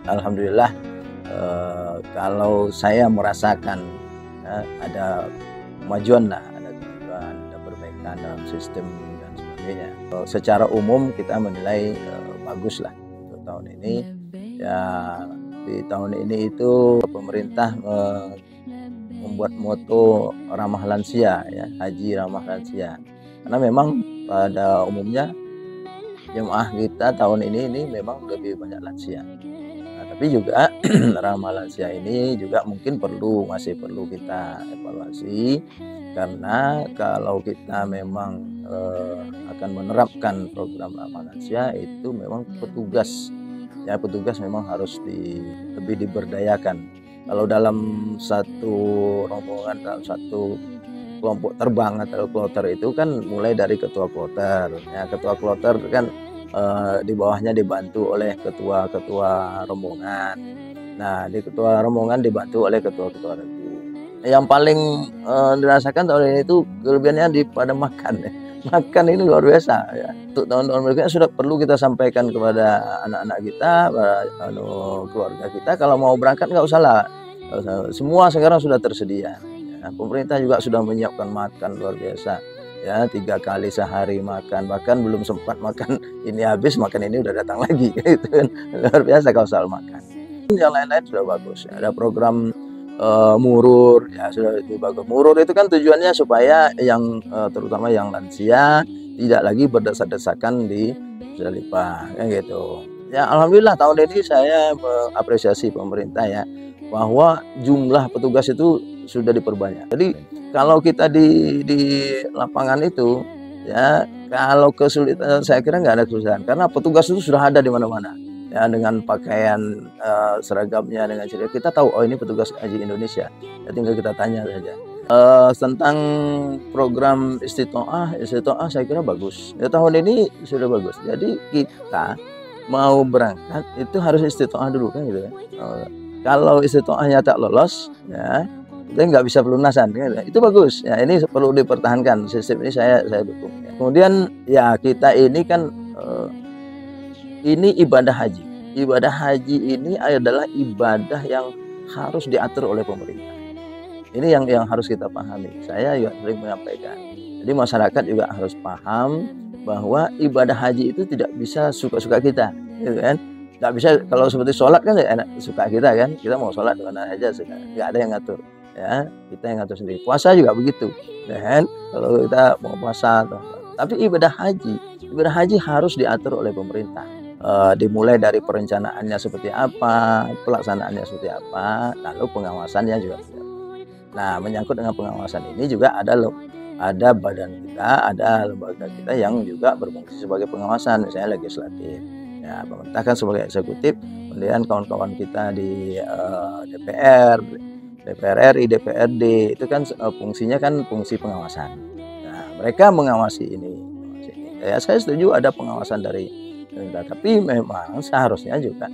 Alhamdulillah, kalau saya merasakan, ada kemajuan lah, ada kemajuan, ada perbaikan dalam sistem dan sebagainya. Secara umum kita menilai, bagus lah untuk tahun ini. Ya, di tahun ini itu pemerintah, membuat moto ramah lansia ya, haji ramah lansia. Karena memang pada umumnya jemaah kita tahun ini memang lebih banyak lansia. Nah, tapi juga ramah lansia ini juga mungkin masih perlu kita evaluasi, karena kalau kita memang akan menerapkan program ramah lansia itu memang petugas memang harus lebih diberdayakan. Kalau dalam satu rombongan, dalam satu kelompok terbang atau kloter itu kan mulai dari ketua kloter. Ya, ketua kloter kan di bawahnya dibantu oleh ketua-ketua rombongan. Nah, di ketua rombongan dibantu oleh ketua-ketua regu. Yang paling dirasakan tahun ini itu kelebihannya pada makan ya. Makan ini luar biasa ya. Untuk tahun-tahun berikutnya sudah perlu kita sampaikan kepada anak-anak kita, keluarga kita, kalau mau berangkat nggak usah lah. Semua sekarang sudah tersedia. Ya, pemerintah juga sudah menyiapkan makan luar biasa. Ya, 3 kali sehari makan, bahkan belum sempat makan ini habis, makan ini udah datang lagi gitu kan. Luar biasa kalau soal makan. Yang lain-lain sudah bagus ya. Ada program murur ya, sudah itu bagus. Murur itu kan tujuannya supaya yang terutama yang lansia tidak lagi berdesak-desakan di Musdalifah kan gitu. Ya, alhamdulillah tahun ini saya mengapresiasi pemerintah ya, bahwa jumlah petugas itu sudah diperbanyak. Jadi kalau kita di lapangan itu ya, kalau kesulitan saya kira nggak ada kesulitan, karena petugas itu sudah ada di mana-mana. Ya, dengan pakaian seragamnya, dengan ciri kita tahu, oh ini petugas haji Indonesia. Ya, tinggal kita tanya saja. Tentang program istitoah saya kira bagus. Ya, tahun ini sudah bagus. Jadi kita mau berangkat itu harus istitoah dulu kan gitu ya. Kalau istitoahnya tak lolos ya, kita nggak bisa pelunasan kan? Itu bagus ya, ini perlu dipertahankan, sistem ini saya dukung ya. Kemudian ya, kita ini kan ini ibadah haji ini adalah ibadah yang harus diatur oleh pemerintah. Ini yang harus kita pahami. Saya juga sering menyampaikan, jadi masyarakat juga harus paham bahwa ibadah haji itu tidak bisa suka-suka kita gitu kan. Nggak bisa, kalau seperti sholat kan enak suka kita kan, kita mau sholat di mana aja, nggak ada yang ngatur ya, kita yang ngatur sendiri. Puasa juga begitu ya kan, kalau kita mau puasa tapi ibadah haji harus diatur oleh pemerintah. Dimulai dari perencanaannya seperti apa, pelaksanaannya seperti apa, lalu pengawasannya juga seperti apa. Nah, menyangkut dengan pengawasan ini juga ada badan kita, ada lembaga kita yang juga berfungsi sebagai pengawasan, misalnya legislatif. Ya, pemerintah kan sebagai eksekutif, kemudian kawan-kawan kita di DPR RI, DPRD itu kan fungsinya kan fungsi pengawasan. Nah, mereka mengawasi ini. Ya, saya setuju ada pengawasan dari pemerintah, tapi memang seharusnya juga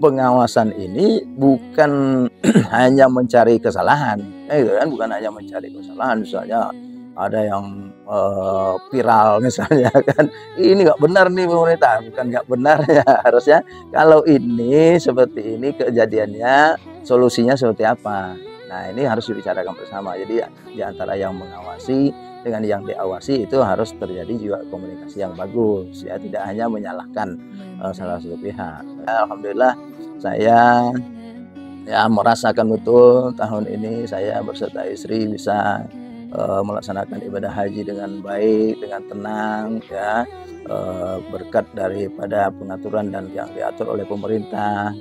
pengawasan ini bukan hanya mencari kesalahan, gitu kan, bukan hanya mencari kesalahan. Misalnya ada yang viral misalnya kan, ini nggak benar nih pemerintah, bukan nggak benar ya, harusnya kalau ini seperti ini kejadiannya, solusinya seperti apa. Nah, ini harus dibicarakan bersama. Jadi ya, di antara yang mengawasi dengan yang diawasi itu harus terjadi juga komunikasi yang bagus ya, tidak hanya menyalahkan salah satu pihak. Ya, alhamdulillah saya ya merasakan betul tahun ini saya beserta istri bisa melaksanakan ibadah haji dengan baik, dengan tenang ya, berkat daripada pengaturan dan yang diatur oleh pemerintah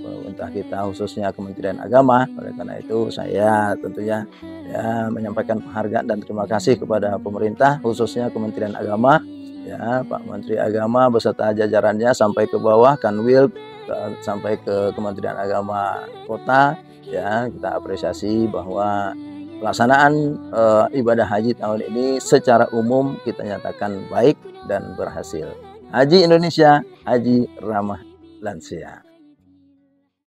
kita, khususnya Kementerian Agama. Oleh karena itu saya tentunya ya menyampaikan penghargaan dan terima kasih kepada pemerintah, khususnya Kementerian Agama ya, Pak Menteri Agama beserta jajarannya sampai ke bawah Kanwil sampai ke Kementerian Agama Kota ya. Kita apresiasi bahwa pelaksanaan ibadah haji tahun ini secara umum kita nyatakan baik dan berhasil. Haji Indonesia, haji ramah lansia.